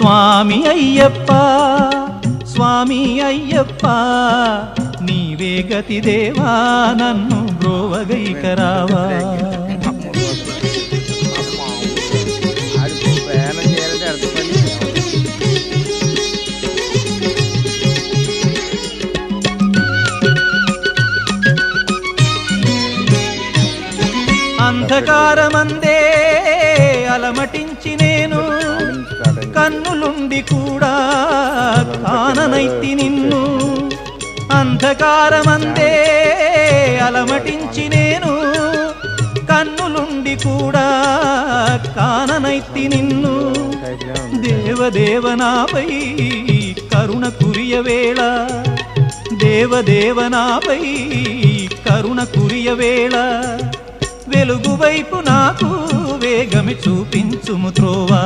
స్వామి అయ్యప్ప స్వామి అయ్యప్ప నీవే గతి దేవా నన్ను బ్రోవగైకరావా అంధకారమందే అలమటించి నేను కన్నులుండి కూడా కాననైతి నిన్ను అంధకారమందే అలమటించి నేను కన్నులుండి కూడా కాననైతి నిన్ను దేవదేవనాపై కరుణ కురియవేళ దేవదేవనాపై కరుణ కురియవేళ వెలుగు వైపు నాకు వేగమి చూపించుము త్రోవా